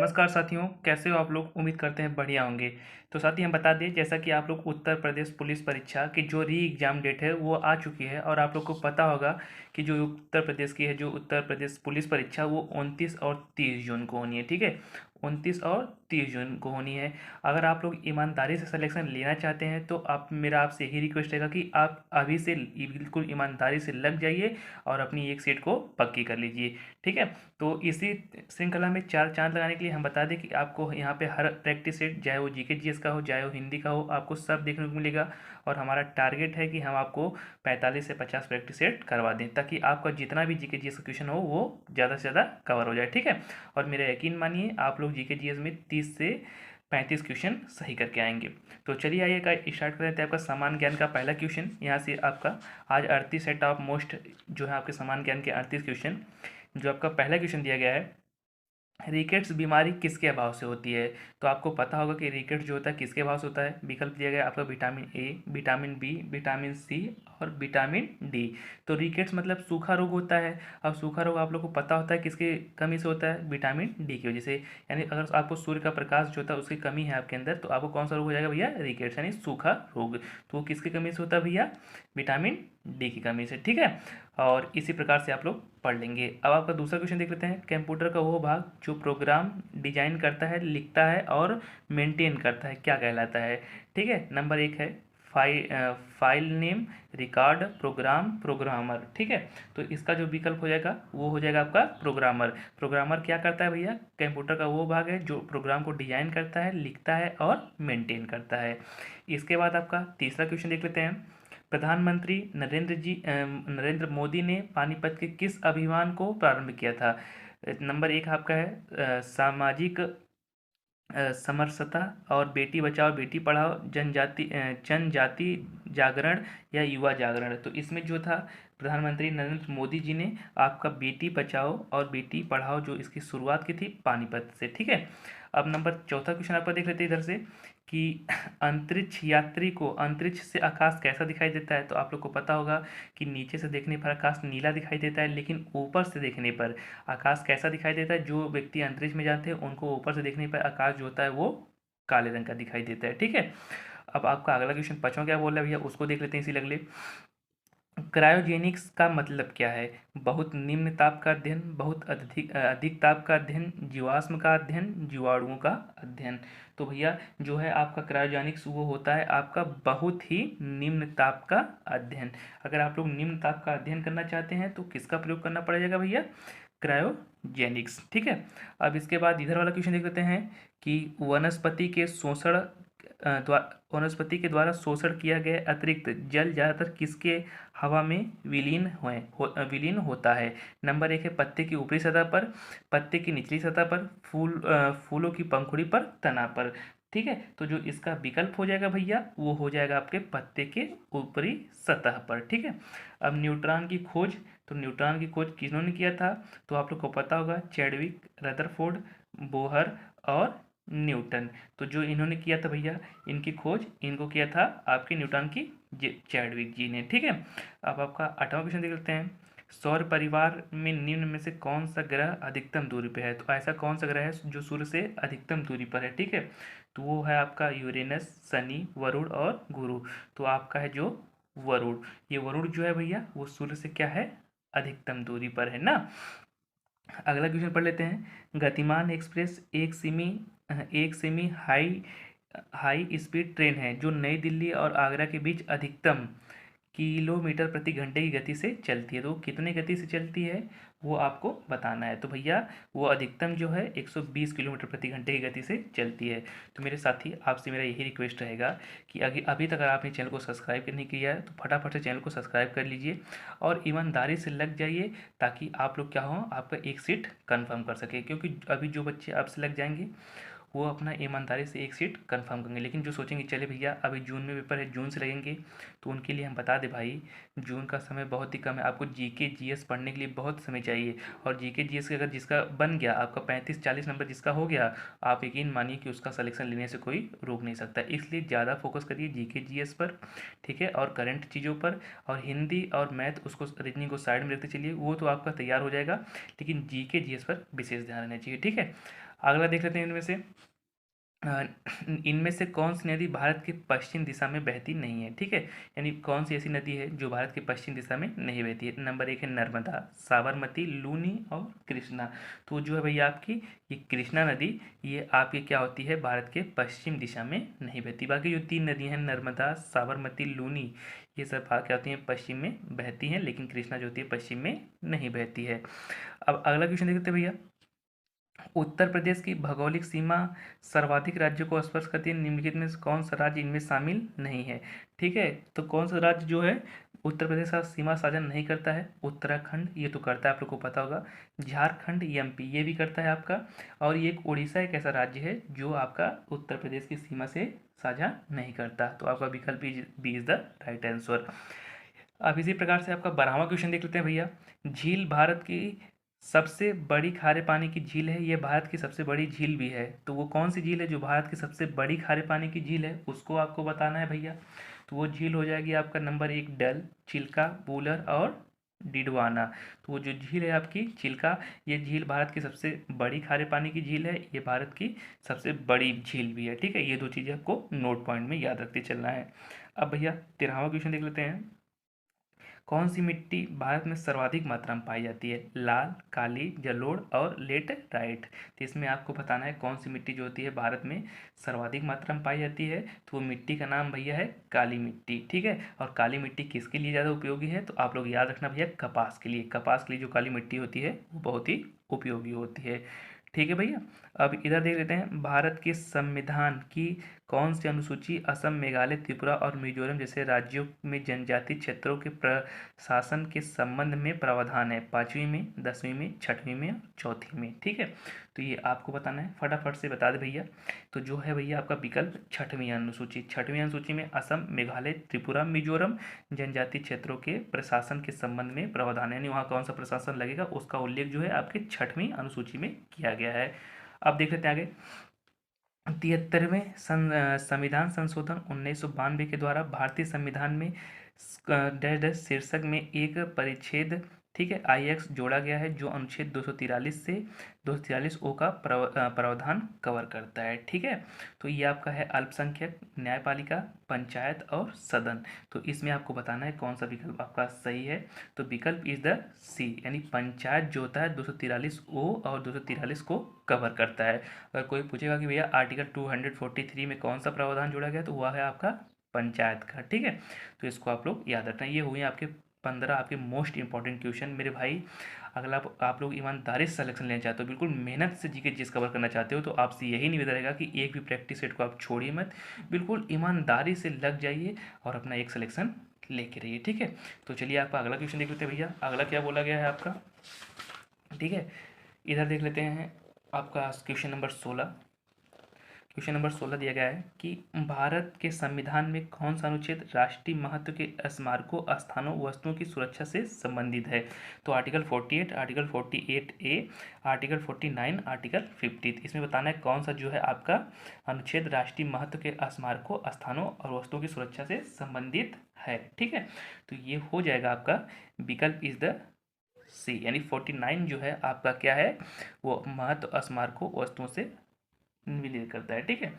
नमस्कार साथियों, कैसे हो आप लोग। उम्मीद करते हैं बढ़िया होंगे। तो साथी हम बता दें, जैसा कि आप लोग उत्तर प्रदेश पुलिस परीक्षा की जो री एग्ज़ाम डेट है वो आ चुकी है और आप लोग को पता होगा कि जो उत्तर प्रदेश की है, जो उत्तर प्रदेश पुलिस परीक्षा वो 29 और 30 जून को होनी है। ठीक है, 29 और 30 जून को होनी है। अगर आप लोग ईमानदारी से सिलेक्शन लेना चाहते हैं तो मेरा आपसे यही रिक्वेस्ट रहेगा कि आप अभी से बिल्कुल ईमानदारी से लग जाइए और अपनी एक सीट को पक्की कर लीजिए। ठीक है, तो इसी श्रृंखला में चार चांद लगाने के लिए हम बता दें कि आपको यहाँ पे हर प्रैक्टिस सेट, चाहे वो जीके जीएस का हो, चाहे वो हिंदी का हो, आपको सब देखने को मिलेगा। और हमारा टारगेट है कि हम आपको 45 से 50 प्रैक्टिस सेट करवा दें, ताकि आपका जितना भी जीके जीएस का क्वेश्चन हो वो ज़्यादा से ज़्यादा कवर हो जाए। ठीक है, और मेरा यकीन मानिए आप लोग जीके जीएस में 30 से 35 क्वेश्चन सही करके आएंगे। तो चलिए आइए का स्टार्ट कर देते हैं। आपका सामान्य ज्ञान का पहला क्वेश्चन यहाँ से आपका आज 38 सेट ऑफ मोस्ट जो है आपके सामान्य ज्ञान के 38 क्वेश्चन। जो आपका पहला क्वेश्चन दिया गया है, रिकेट्स बीमारी किसके अभाव से होती है। तो आपको पता होगा कि रिकेट्स जो होता है किसके अभाव से होता है। विकल्प दिया गया है आपका vitamin A, vitamin B, vitamin C और विटामिन डी। तो रिकेट्स मतलब सूखा रोग होता है। अब सूखा रोग आप लोग को पता होता है किसके कमी से होता है, विटामिन डी की वजह से। यानी अगर आपको सूर्य का प्रकाश जो होता है उसकी कमी है आपके अंदर, तो आपको कौन सा रोग हो जाएगा भैया, रिकेट्स यानी सूखा रोग। तो वो किसकी कमी से होता है भैया, विटामिन डी की कमी से। ठीक है, और इसी प्रकार से आप लोग पढ़ लेंगे। अब आपका दूसरा क्वेश्चन देख लेते हैं। कंप्यूटर का वो भाग जो प्रोग्राम डिजाइन करता है, लिखता है और मेंटेन करता है, क्या कहलाता है। ठीक है, नंबर एक है file name, record, program, programmer. ठीक है, तो इसका जो विकल्प हो जाएगा वो हो जाएगा आपका प्रोग्रामर। प्रोग्रामर क्या करता है भैया, कंप्यूटर का वो भाग है जो प्रोग्राम को डिजाइन करता है, लिखता है और मेंटेन करता है। इसके बाद आपका तीसरा क्वेश्चन देख लेते हैं। प्रधानमंत्री नरेंद्र मोदी ने पानीपत के किस अभियान को प्रारंभ किया था। नंबर एक आपका है सामाजिक समरसता और बेटी बचाओ बेटी पढ़ाओ, जनजाति जागरण या युवा जागरण। तो इसमें जो था प्रधानमंत्री नरेंद्र मोदी जी ने आपका बेटी बचाओ और बेटी पढ़ाओ जो इसकी शुरुआत की थी पानीपत से। ठीक है, अब नंबर चौथा क्वेश्चन आपका देख लेते हैं इधर से कि अंतरिक्ष यात्री को अंतरिक्ष से आकाश कैसा दिखाई देता है। तो आप लोग को पता होगा कि नीचे से देखने पर आकाश नीला दिखाई देता है, लेकिन ऊपर से देखने पर आकाश कैसा दिखाई देता है। जो व्यक्ति अंतरिक्ष में जाते हैं उनको ऊपर से देखने पर आकाश जो होता है वो काले रंग का दिखाई देता है। ठीक है, अब आपका अगला क्वेश्चन पांचवा क्या बोल रहा है भैया, उसको देख लेते हैं इसी लगले। क्रायोजेनिक्स का मतलब क्या है। बहुत निम्न ताप का अध्ययन, बहुत अधिक अधिक ताप का अध्ययन, जीवाश्म का अध्ययन, जीवाणुओं का अध्ययन। तो भैया जो है आपका क्रायोजेनिक्स वो होता है आपका बहुत ही निम्न ताप का अध्ययन। अगर आप लोग निम्न ताप का अध्ययन करना चाहते हैं तो किसका प्रयोग करना पड़ेगा भैया, क्रायोजेनिक्स। ठीक है, अब इसके बाद इधर वाला क्वेश्चन देख लेते हैं कि वनस्पति के द्वारा शोषण किया गया अतिरिक्त जल ज़्यादातर किसके हवा में विलीन होता है। नंबर एक है पत्ते की ऊपरी सतह पर, पत्ते की निचली सतह पर, फूलों की पंखुड़ी पर, तना पर। ठीक है, तो जो इसका विकल्प हो जाएगा भैया वो हो जाएगा आपके पत्ते के ऊपरी सतह पर। ठीक है, अब न्यूट्रॉन की खोज, तो न्यूट्रॉन की खोज किन्होंने किया था। तो आप लोग को पता होगा चैडविक, रदरफोर्ड, बोहर और न्यूटन। तो जो इन्होंने किया था भैया, इनकी खोज इनको किया था आपके न्यूटन की चैडविक जी ने। ठीक है, अब आपका आठवां क्वेश्चन देख लेते हैं। सौर परिवार में निम्न में से कौन सा ग्रह अधिकतम दूरी पर है। तो ऐसा कौन सा ग्रह है जो सूर्य से अधिकतम दूरी पर है। ठीक है, तो वो है आपका यूरेनस, शनि, वरुण और गुरु। तो आपका है जो वरुण, ये वरुण जो है भैया वो सूर्य से क्या है, अधिकतम दूरी पर है ना। अगला क्वेश्चन पढ़ लेते हैं। गतिमान एक्सप्रेस एक semi high high speed train है जो नई दिल्ली और आगरा के बीच अधिकतम किलोमीटर प्रति घंटे की गति से चलती है। तो कितने गति से चलती है वो आपको बताना है। तो भैया वो अधिकतम जो है 120 किलोमीटर प्रति घंटे की गति से चलती है। तो मेरे साथी आपसे मेरा यही रिक्वेस्ट रहेगा कि अभी तक अगर आपने चैनल को सब्सक्राइब नहीं किया है तो फटाफट से चैनल को सब्सक्राइब कर लीजिए और ईमानदारी से लग जाइए, ताकि आप लोग क्या हो आपका एक सीट कन्फर्म कर सके। क्योंकि अभी जो बच्चे आपसे लग जाएंगे वो अपना ईमानदारी से एक सीट कंफर्म करेंगे, लेकिन जो सोचेंगे चले भैया अभी जून में पेपर है, जून से लगेंगे, तो उनके लिए हम बता दें भाई जून का समय बहुत ही कम है। आपको जीके जीएस पढ़ने के लिए बहुत समय चाहिए, और जीके जीएस अगर जिसका बन गया आपका 35-40 नंबर जिसका हो गया, आप यकीन मानिए कि उसका सिलेक्शन लेने से कोई रोक नहीं सकता। इसलिए ज़्यादा फोकस करिए जीके जीएस पर। ठीक है, और करंट चीज़ों पर, और हिंदी और मैथ उसको रीजनिंग को साइड में रखते चलिए, वो तो आपका तैयार हो जाएगा, लेकिन जीके जीएस पर विशेष ध्यान रहना चाहिए। ठीक है, अगला देख लेते हैं इनमें से अ, इनमें से कौन सी नदी भारत के पश्चिम दिशा में बहती नहीं है, ठीक है। यानी कौन सी ऐसी नदी है जो भारत के पश्चिम दिशा में नहीं बहती है। नंबर 1 है नर्मदा, साबरमती, लूनी और कृष्णा। तो जो है भैया आपकी ये कृष्णा नदी, ये आपकी क्या होती है, भारत के पश्चिम दिशा में नहीं बहती। बाकी जो 3 नदी हैं नर्मदा, साबरमती, लूनी, ये सब क्या होती हैं, पश्चिम में बहती हैं, लेकिन कृष्णा जो होती है पश्चिम में नहीं बहती है। अब अगला क्वेश्चन देखते हैं भैया। उत्तर प्रदेश की भौगोलिक सीमा सर्वाधिक राज्यों को स्पर्श करती है, निम्नलिखित में से कौन सा राज्य इनमें शामिल नहीं है, ठीक है। तो कौन सा राज्य जो है उत्तर प्रदेश का सीमा साझा नहीं करता है, उत्तराखंड ये तो करता है, आप लोग को पता होगा। झारखंड, एमपी ये भी करता है आपका। और ये एक उड़ीसा एक ऐसा राज्य है जो आपका उत्तर प्रदेश की सीमा से साझा नहीं करता। तो आपका विकल्प B is the right answer. अब इसी प्रकार से आपका 12वां क्वेश्चन देख लेते हैं भैया। झील भारत की सबसे बड़ी खारे पानी की झील है, ये भारत की सबसे बड़ी झील भी है। तो वो कौन सी झील है जो भारत की सबसे बड़ी खारे पानी की झील है, उसको आपको बताना है भैया। तो वो झील हो जाएगी आपका नंबर 1 डल, चिल्का, वूलर और डिडवाना। तो वो जो झील है आपकी चिल्का, ये झील भारत की सबसे बड़ी खारे पानी की झील है, ये भारत की सबसे बड़ी झील भी है, ठीक है। ये दो चीज़ें आपको नोट पॉइंट में याद रखते चलना है। अब भैया 13वां क्वेश्चन देख लेते हैं। कौन सी मिट्टी भारत में सर्वाधिक मात्रा में पाई जाती है, लाल, काली, जलोढ़ और लेटराइट। तो इसमें आपको बताना है कौन सी मिट्टी जो होती है भारत में सर्वाधिक मात्रा में पाई जाती है। तो वो मिट्टी का नाम भैया है काली मिट्टी, ठीक है। और काली मिट्टी किसके लिए ज़्यादा उपयोगी है, तो आप लोग याद रखना भैया, कपास के लिए। कपास के लिए जो काली मिट्टी होती है वो बहुत ही उपयोगी होती है, ठीक है भैया। अब इधर देख लेते हैं, भारत के संविधान की कौन सी अनुसूची असम, मेघालय, त्रिपुरा और मिजोरम जैसे राज्यों में जनजातीय क्षेत्रों के प्रशासन के संबंध में प्रावधान है, 5वीं में, 10वीं में, 6वीं में और चौथी में, ठीक है। तो ये आपको बताना है, फटाफट से बता दे भैया। तो जो है भैया आपका विकल्प 6वीं अनुसूची। 6वीं अनुसूची में असम, मेघालय, त्रिपुरा, मिजोरम जनजातीय क्षेत्रों के प्रशासन के संबंध में प्रावधान है, यानी वहाँ कौन सा प्रशासन लगेगा उसका उल्लेख जो है आपके 6वीं अनुसूची में किया गया है। अब देख लेते हैं आगे। 73वें संविधान संशोधन 1992 के द्वारा भारतीय संविधान में डैश डैश शीर्षक में एक परिच्छेद, ठीक है, IX जोड़ा गया है जो अनुच्छेद 243 से 243 ओ का प्रावधान कवर करता है, ठीक है। तो ये आपका है अल्पसंख्यक, न्यायपालिका, पंचायत और सदन। तो इसमें आपको बताना है कौन सा विकल्प आपका सही है। तो विकल्प इज द सी, यानी पंचायत जो होता है 243 ओ और 243 को कवर करता है। अगर कोई पूछेगा कि भैया आर्टिकल 243 में कौन सा प्रावधान जोड़ा गया, तो वह है आपका पंचायत का, ठीक है। तो इसको आप लोग याद रखना। ये हुए आपके 15 आपके मोस्ट इंपॉर्टेंट क्वेश्चन मेरे भाई। अगला आप लोग ईमानदारी से सिलेक्शन लेना चाहते हो, बिल्कुल मेहनत से जीके चीज़ कवर करना चाहते हो, तो आपसे यही निवेदन रहेगा कि एक भी प्रैक्टिस सेट को आप छोड़िए मत, बिल्कुल ईमानदारी से लग जाइए और अपना एक सिलेक्शन लेके रहिए, ठीक है। तो चलिए आपका अगला क्वेश्चन देख लेते हैं भैया। अगला क्या बोला गया है आपका, ठीक है। इधर देख लेते हैं आपका क्वेश्चन नंबर 16। क्वेश्चन नंबर 16 दिया गया है कि भारत के संविधान में कौन सा अनुच्छेद राष्ट्रीय महत्व के स्मारकों, स्थानों, वस्तुओं की सुरक्षा से संबंधित है। तो article 48, article 48A, article 49, article 50। इसमें बताना है कौन सा जो है आपका अनुच्छेद राष्ट्रीय महत्व के स्मारकों, स्थानों और वस्तुओं की सुरक्षा से संबंधित है, ठीक है। तो ये हो जाएगा आपका विकल्प इज द सी, यानी 49 जो है आपका क्या है, वो महत्व स्मारकों वस्तुओं से विलीन करता है, ठीक है।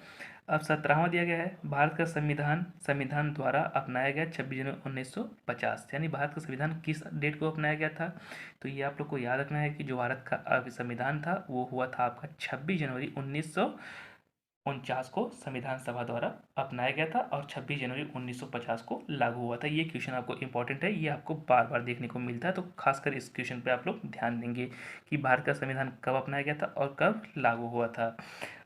अब 17वां दिया गया है, भारत का संविधान संविधान द्वारा अपनाया गया 26 जनवरी 1950, यानी भारत का संविधान किस डेट को अपनाया गया था। तो ये आप लोग को याद रखना है कि जो भारत का संविधान था वो हुआ था आपका 26 जनवरी 1949 को संविधान सभा द्वारा अपनाया गया था और 26 जनवरी 1950 को लागू हुआ था। ये क्वेश्चन आपको इंपॉर्टेंट है, ये आपको बार बार देखने को मिलता है, तो खासकर इस क्वेश्चन पे आप लोग ध्यान देंगे कि भारत का संविधान कब अपनाया गया था और कब लागू हुआ था।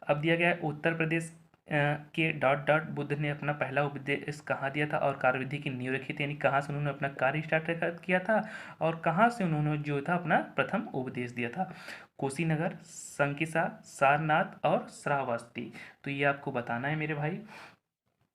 अब दिया गया है उत्तर प्रदेश के डॉट डॉट बुद्ध ने अपना पहला उपदेश कहाँ दिया था और कार्यविधि की नींव रखी थी, यानी कहाँ से उन्होंने अपना कार्य स्टार्ट किया था और कहाँ से उन्होंने जो था अपना प्रथम उपदेश दिया था। कुशीनगर, संकिसा, सारनाथ और श्रावस्ती। तो ये आपको बताना है मेरे भाई।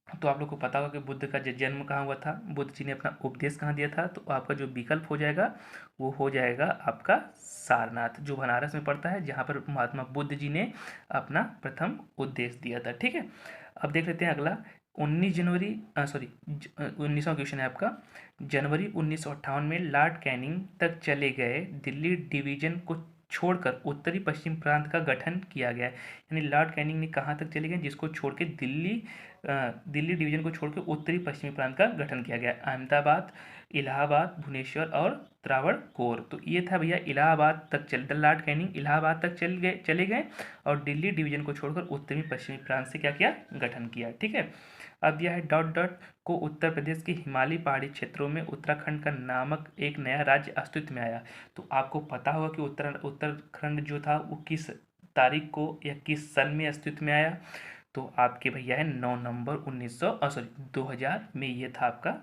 तो आप लोग को पता होगा कि बुद्ध का जन्म कहाँ हुआ था, बुद्ध जी ने अपना उपदेश कहाँ दिया था, तो आपका जो विकल्प हो जाएगा वो हो जाएगा आपका सारनाथ, जो बनारस में पड़ता है, जहाँ पर महात्मा बुद्ध जी ने अपना प्रथम उपदेश दिया था, ठीक है। अब देख लेते हैं अगला। 19वां क्वेश्चन है आपका। जनवरी 1958 में लॉर्ड कैनिंग तक चले गए दिल्ली डिवीजन को छोड़कर उत्तरी पश्चिम प्रांत का गठन किया गया है। यानी लॉर्ड कैनिंग ने कहाँ तक चले गए, जिसको छोड़ के दिल्ली डिवीजन को छोड़ के उत्तरी पश्चिमी प्रांत का गठन किया गया। अहमदाबाद, इलाहाबाद, भुवनेश्वर और त्रावणकोर। तो ये था भैया इलाहाबाद तक लॉर्ड कैनिंग इलाहाबाद तक चले गए और दिल्ली डिवीजन को छोड़कर उत्तरी पश्चिमी प्रांत से क्या किया, गठन किया। ठीक है। अब दिया है डॉट डॉट को उत्तर प्रदेश के हिमालयी पहाड़ी क्षेत्रों में उत्तराखंड का नामक एक नया राज्य अस्तित्व में आया। तो आपको पता होगा कि उत्तराखंड जो था वो किस तारीख को या किस सन में अस्तित्व में आया। तो आपके भैया है 9 नवंबर 2000 में ये था आपका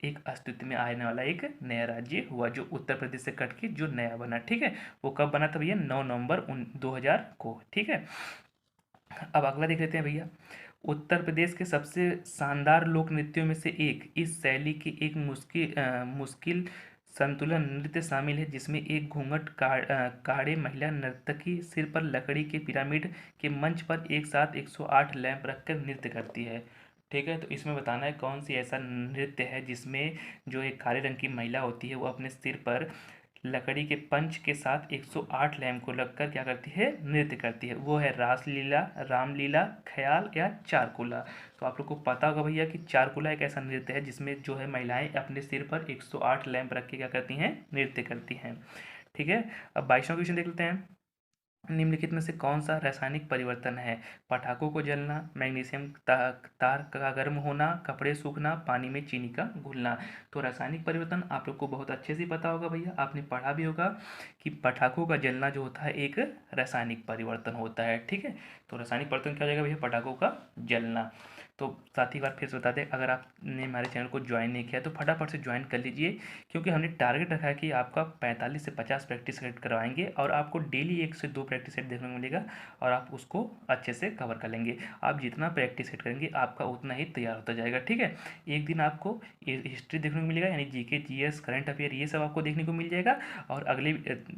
एक अस्तित्व में आने वाला एक नया राज्य हुआ जो उत्तर प्रदेश से कट के जो नया बना। ठीक है। वो कब बना था भैया, 9 नवंबर 2000 को। ठीक है। अब अगला देख लेते हैं भैया। उत्तर प्रदेश के सबसे शानदार लोक नृत्यों में से एक इस शैली की एक मुश्किल संतुलन नृत्य शामिल है, जिसमें एक घूंघट काढ़े महिला नर्तकी सिर पर लकड़ी के पिरामिड के मंच पर एक साथ 108 लैंप रखकर नृत्य करती है। ठीक है। तो इसमें बताना है कौन सी ऐसा नृत्य है जिसमें जो एक काले रंग की महिला होती है वो अपने सिर पर लकड़ी के पंच के साथ 108 लैंप को लगकर क्या करती है, नृत्य करती है। वो है रासलीला, रामलीला, ख्याल या चारकुला। तो आप लोग को पता होगा भैया कि चारकुला एक ऐसा नृत्य है जिसमें जो है महिलाएं अपने सिर पर 108 लैंप रख के क्या करती हैं, नृत्य करती हैं। ठीक है। अब 22वां क्वेश्चन देख लेते हैं। निम्नलिखित में से कौन सा रासायनिक परिवर्तन है, पटाखों को जलना, मैग्नीशियम तार का गर्म होना, कपड़े सूखना, पानी में चीनी का घुलना। तो रासायनिक परिवर्तन आप लोग को बहुत अच्छे से पता होगा भैया, आपने पढ़ा भी होगा कि पटाखों का जलना जो होता है एक रासायनिक परिवर्तन होता है। ठीक है। तो रासायनिक परिवर्तन क्या हो जाएगा भैया, पटाखों का जलना। तो साथ ही बात फिर से बता दें, अगर आपने हमारे चैनल को ज्वाइन नहीं किया तो फटाफट से ज्वाइन कर लीजिए, क्योंकि हमने टारगेट रखा है कि आपका 45 से 50 प्रैक्टिस सेट करवाएंगे और आपको डेली 1 से 2 प्रैक्टिस सेट देखने को मिलेगा और आप उसको अच्छे से कवर कर लेंगे। आप जितना प्रैक्टिस सेट करेंगे आपका उतना ही तैयार होता जाएगा। ठीक है। एक दिन आपको हिस्ट्री देखने को मिलेगा, यानी जीके, जीएस, करंट अफेयर ये सब आपको देखने को मिल जाएगा और अगले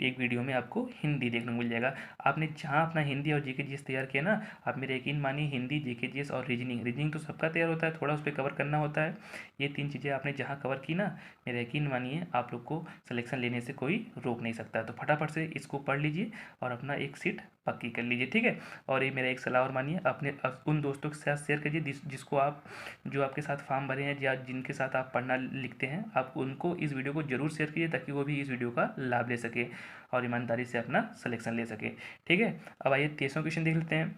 एक वीडियो में आपको हिंदी देखने को मिल जाएगा। आपने जहाँ अपना हिंदी और जीके जीएस तैयार किया ना, आप मेरे यकीन मानिए हिंदी, जीके जीएस और रीजनिंग तो सबका तैयार होता है, थोड़ा उस पर कवर करना होता है। ये 3 चीज़ें आपने जहाँ कवर की ना, मेरा यकीन मानिए आप लोग को सिलेक्शन लेने से कोई रोक नहीं सकता। तो फटाफट से इसको पढ़ लीजिए और अपना एक सीट पक्की कर लीजिए। ठीक है। और ये मेरा एक सलाह और मानिए, अपने उन दोस्तों के साथ शेयर कीजिए जिसको आप जो आपके साथ फॉर्म भरे हैं या जिनके साथ आप पढ़ना लिखते हैं, आप उनको इस वीडियो को जरूर शेयर कीजिए ताकि वो भी इस वीडियो का लाभ ले सके और ईमानदारी से अपना सिलेक्शन ले सके। ठीक है। अब आइए 23वां क्वेश्चन देख लेते हैं।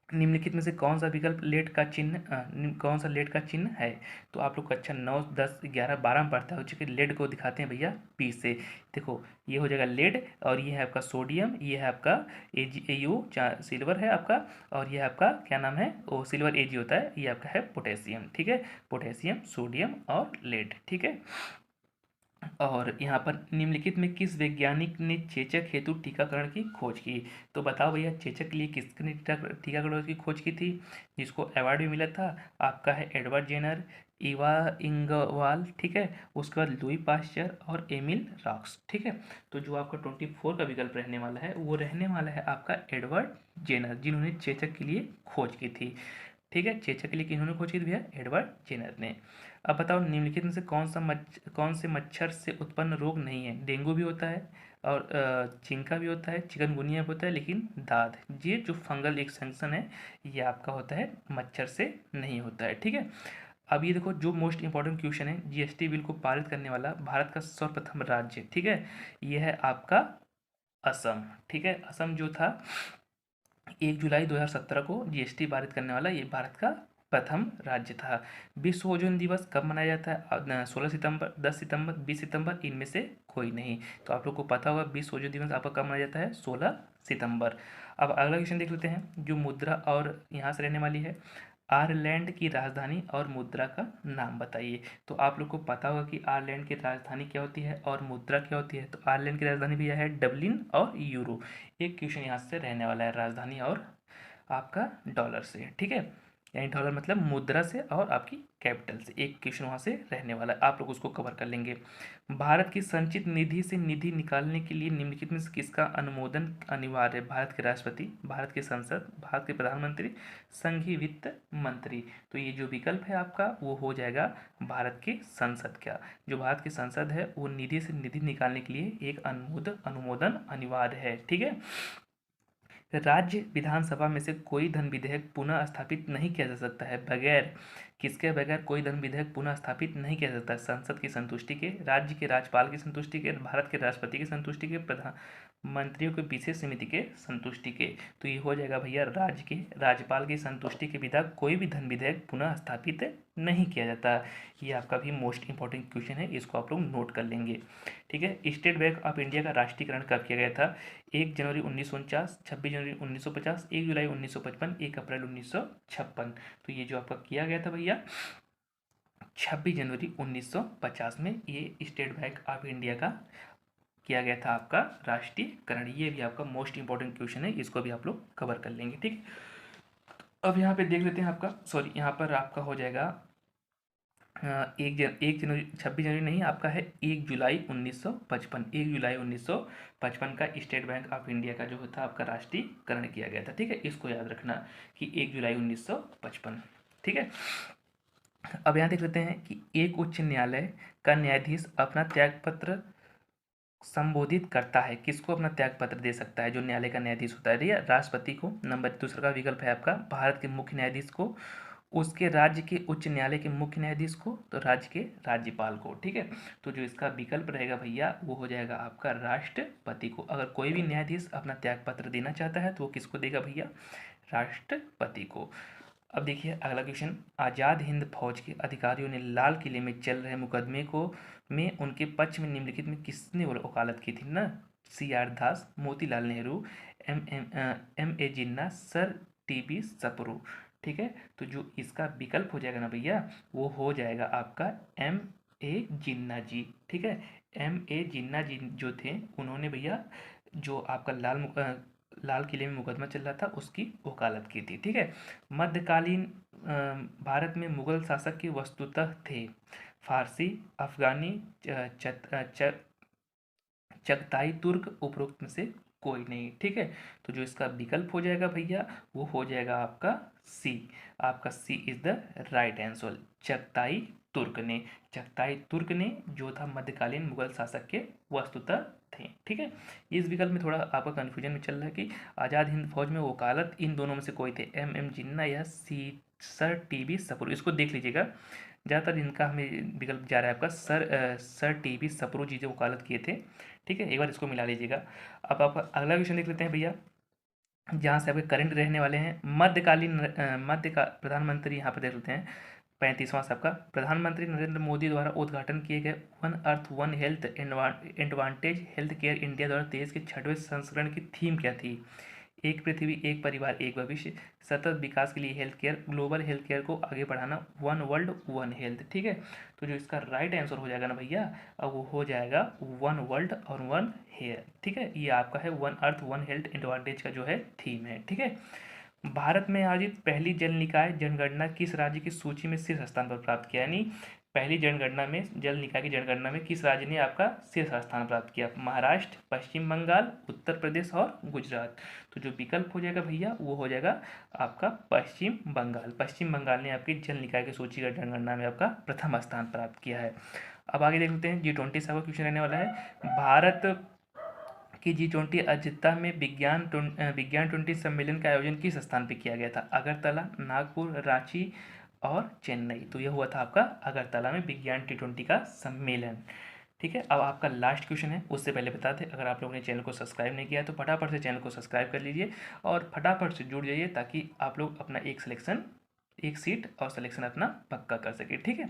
निम्नलिखित में से कौन सा विकल्प लेट का चिन्ह कौन सा लेट का चिन्ह है। तो आप लोग कक्षा 9, 10, 11, 12 में पढ़ता है, चूँकि लेड को दिखाते हैं भैया पी से। देखो ये हो जाएगा लेड और ये है आपका सोडियम, ये है आपका AU सिल्वर है आपका, और ये है आपका क्या नाम है, वो सिल्वर AG होता है, ये आपका है पोटेशियम। ठीक है। पोटेशियम, सोडियम और लेड। ठीक है। और यहाँ पर निम्नलिखित में किस वैज्ञानिक ने चेचक हेतु टीकाकरण की खोज की। तो बताओ भैया चेचक के लिए किसने टीकाकरण की खोज की थी, जिसको अवार्ड भी मिला था। आपका है एडवर्ड जेनर, इवा इंगवाल, ठीक है, उसके बाद लुई पास्चर और एमिल रॉक्स। ठीक है। तो जो आपका 24 का विकल्प रहने वाला है वो रहने वाला है आपका एडवर्ड जेनर, जिन्होंने चेचक के लिए खोज की थी। ठीक है। चेचक के लिए किन्होंने खोज की थी भैया, एडवर्ड जेनर ने। अब बताओ निम्नलिखित में से कौन से मच्छर से उत्पन्न रोग नहीं है। डेंगू भी होता है और चिंका भी होता है, चिकनगुनिया भी होता है, लेकिन दाद, ये जो फंगल इन्फेक्शन है ये आपका होता है मच्छर से नहीं होता है। ठीक है। अब ये देखो जो मोस्ट इंपॉर्टेंट क्वेश्चन है, GST बिल को पारित करने वाला भारत का सर्वप्रथम राज्य, ठीक है, ये है आपका असम। ठीक है। असम जो था 1 जुलाई 2017 को GST पारित करने वाला ये भारत का प्रथम राज्य था। विश्व ओजोन दिवस कब मनाया जाता है, 16 सितंबर, 10 सितंबर, 20 सितंबर, इनमें से कोई नहीं। तो आप लोग को पता होगा विश्व ओजोन दिवस आपका कब मनाया जाता है, 16 सितंबर। अब अगला क्वेश्चन देख लेते हैं जो मुद्रा और यहाँ से रहने वाली है। आयरलैंड की राजधानी और मुद्रा का नाम बताइए। तो आप लोग को पता होगा कि आयरलैंड की राजधानी क्या होती है और मुद्रा क्या होती है। तो आयरलैंड की राजधानी भैया है डबलिन और यूरो। एक क्वेश्चन यहाँ से रहने वाला है राजधानी और आपका डॉलर से। ठीक है। यानी डॉलर मतलब मुद्रा से और आपकी कैपिटल से, एक क्वेश्चन वहाँ से रहने वाला है, आप लोग उसको कवर कर लेंगे। भारत की संचित निधि से निधि निकालने के लिए निम्नलिखित में से किसका अनुमोदन अनिवार्य है? भारत के राष्ट्रपति, भारत की संसद, भारत के प्रधानमंत्री, संघीय वित्त मंत्री। तो ये जो विकल्प है आपका वो हो जाएगा भारत की संसद का। जो भारत की संसद है वो निधि से निधि निकालने के लिए एक अनुमोदन अनिवार्य है। ठीक है। राज्य विधानसभा में से कोई धन विधेयक पुनः स्थापित नहीं किया जा सकता है बगैर किसके बगैर कोई धन विधेयक पुनः स्थापित नहीं किया जा सकता है? संसद की संतुष्टि के, राज्य के राज्यपाल की संतुष्टि के, भारत के राष्ट्रपति की संतुष्टि के, प्रधानमंत्रियों के विशेष समिति के संतुष्टि के। तो ये हो जाएगा भैया राज्य के राज्यपाल की संतुष्टि के बिना कोई भी धन विधेयक पुनः स्थापित नहीं किया जाता। ये आपका भी मोस्ट इंपॉर्टेंट क्वेश्चन है, इसको आप लोग नोट कर लेंगे। ठीक है। स्टेट बैंक ऑफ इंडिया का राष्ट्रीयकरण कब किया गया था? 1 जनवरी 1949, 26 जनवरी 1950, 1 जुलाई 1955, 1 अप्रैल 1956। तो ये जो आपका किया गया था भैया 26 जनवरी 1950 में ये स्टेट बैंक ऑफ इंडिया का किया गया था आपका राष्ट्रीयकरण। ये भी आपका मोस्ट इंपॉर्टेंट क्वेश्चन है, इसको भी आप लोग कवर कर लेंगे। ठीक। अब यहाँ पे देख लेते हैं आपका, सॉरी यहाँ पर आपका हो जाएगा 1 जनवरी 26 जनवरी नहीं, आपका है 1 जुलाई 1955। 1 जुलाई 1955 का स्टेट बैंक ऑफ इंडिया का जो होता है आपका राष्ट्रीयकरण किया गया था। ठीक है, इसको याद रखना कि 1 जुलाई 1955। ठीक है। अब यहाँ देख लेते हैं कि एक उच्च न्यायालय का न्यायाधीश अपना त्यागपत्र संबोधित करता है, किसको अपना त्यागपत्र दे सकता है? जो न्यायालय का न्यायाधीश होता है, राष्ट्रपति को। नंबर दूसरा का विकल्प है आपका भारत के मुख्य न्यायाधीश को, उसके राज्य के उच्च न्यायालय के मुख्य न्यायाधीश को, तो राज्य के राज्यपाल को। ठीक है। तो जो इसका विकल्प रहेगा भैया वो हो जाएगा आपका राष्ट्रपति को। अगर कोई भी न्यायाधीश अपना त्यागपत्र देना चाहता है तो वो किसको देगा भैया? राष्ट्रपति को। अब देखिए अगला क्वेश्चन, आज़ाद हिंद फौज के अधिकारियों ने लाल किले में चल रहे मुकदमे को में उनके पक्ष में निम्नलिखित में किसने वकालत की थी? ना CR Das, Motilal Nehru, M A Jinnah, sir TB Sapru. ठीक है। तो जो इसका विकल्प हो जाएगा ना भैया वो हो जाएगा आपका MA जिन्ना जी। ठीक है। MA जिन्ना जी जो थे उन्होंने भैया जो आपका लाल किले में मुकदमा चल रहा था उसकी वकालत की थी। ठीक है। मध्यकालीन भारत में मुगल शासक के वस्तुतः थे फारसी, अफगानी, चगताई, तुर्क, उपरोक्त में से कोई नहीं। ठीक है। तो जो इसका विकल्प हो जाएगा भैया वो हो जाएगा आपका C। आपका C is the right answer. Chagatai तुर्क ने जो था मध्यकालीन मुगल शासक के वस्तुतः थे। ठीक है। इस विकल्प में थोड़ा आपका कंफ्यूजन में चल रहा है कि आज़ाद हिंद फौज में वकालत इन दोनों में से कोई थे, M जिन्ना या सर TB सप्रू। इसको देख लीजिएगा, ज़्यादातर इनका हमें विकल्प जा रहा है आपका सर TB सप्रू जी जो वकालत किए थे। ठीक है, एक बार इसको मिला लीजिएगा। अब आप अगला क्वेश्चन देख लेते हैं भैया, जहाँ से आपके करंट रहने वाले हैं। मध्य का प्रधानमंत्री यहाँ पर देख लेते हैं 35वां सबका, प्रधानमंत्री नरेंद्र मोदी द्वारा उद्घाटन किए गए one earth one health advantage health care India द्वारा देश के 6वें संस्करण की थीम क्या थी? एक पृथ्वी, एक परिवार, एक भविष्य, सतत विकास के लिए health care, global health care को आगे बढ़ाना, वन वर्ल्ड वन हेल्थ। ठीक है। तो जो इसका राइट आंसर हो जाएगा ना भैया अब वो हो जाएगा वन वर्ल्ड और वन हेयर। ठीक है। ये आपका है one earth one health advantage का जो है थीम है। ठीक है। भारत में आयोजित पहली जल निकाय जनगणना किस राज्य की सूची में शीर्ष स्थान पर प्राप्त किया? यानी पहली जनगणना में, जल निकाय की जनगणना में किस राज्य ने आपका शीर्ष स्थान प्राप्त किया? महाराष्ट्र, पश्चिम बंगाल, उत्तर प्रदेश और गुजरात। तो जो विकल्प हो जाएगा भैया वो हो जाएगा आपका पश्चिम बंगाल। पश्चिम बंगाल ने आपकी जल निकाय की सूची का जनगणना में आपका प्रथम स्थान प्राप्त किया है। अब आगे देख लेते हैं G20 का क्वेश्चन रहने वाला है। भारत कि G20 अध्यक्षता में विज्ञान 20 सम्मेलन का आयोजन किस स्थान पर किया गया था? अगरतला, नागपुर, रांची और चेन्नई। तो यह हुआ था आपका अगरतला में विज्ञान T20 का सम्मेलन। ठीक है। अब आपका लास्ट क्वेश्चन है, उससे पहले बता दें अगर आप लोगों ने चैनल को सब्सक्राइब नहीं किया तो फटाफट से चैनल को सब्सक्राइब कर लीजिए और फटाफट से जुड़ जाइए ताकि आप लोग अपना एक सीट और सिलेक्शन अपना पक्का कर सके। ठीक है।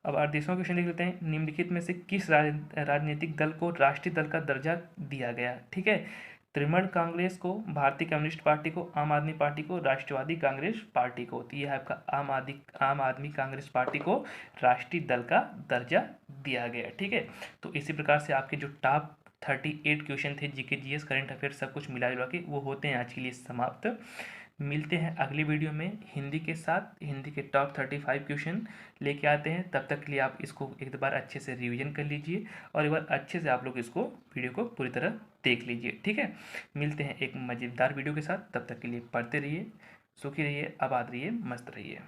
अब 38वां क्वेश्चन देख लेते हैं, निम्नलिखित में से किस राजनीतिक दल को राष्ट्रीय दल का दर्जा दिया गया? ठीक है। तृणमूल कांग्रेस को, भारतीय कम्युनिस्ट पार्टी को, आम आदमी पार्टी को, राष्ट्रवादी कांग्रेस पार्टी को। तो यह है आपका आम आदमी कांग्रेस पार्टी को राष्ट्रीय दल का दर्जा दिया गया। ठीक है। तो इसी प्रकार से आपके जो टॉप 38 क्वेश्चन थे GK GS करंट अफेयर सब कुछ मिला जुला के वो होते हैं आज के लिए समाप्त। मिलते हैं अगली वीडियो में हिंदी के साथ। हिंदी के टॉप 35 क्वेश्चन लेके आते हैं। तब तक के लिए आप इसको एक बार अच्छे से रिवीजन कर लीजिए और एक बार अच्छे से आप लोग इसको वीडियो को पूरी तरह देख लीजिए, ठीक है। मिलते हैं एक मज़ेदार वीडियो के साथ, तब तक के लिए पढ़ते रहिए, सुखी रहिए, आबाद रहिए, मस्त रहिए।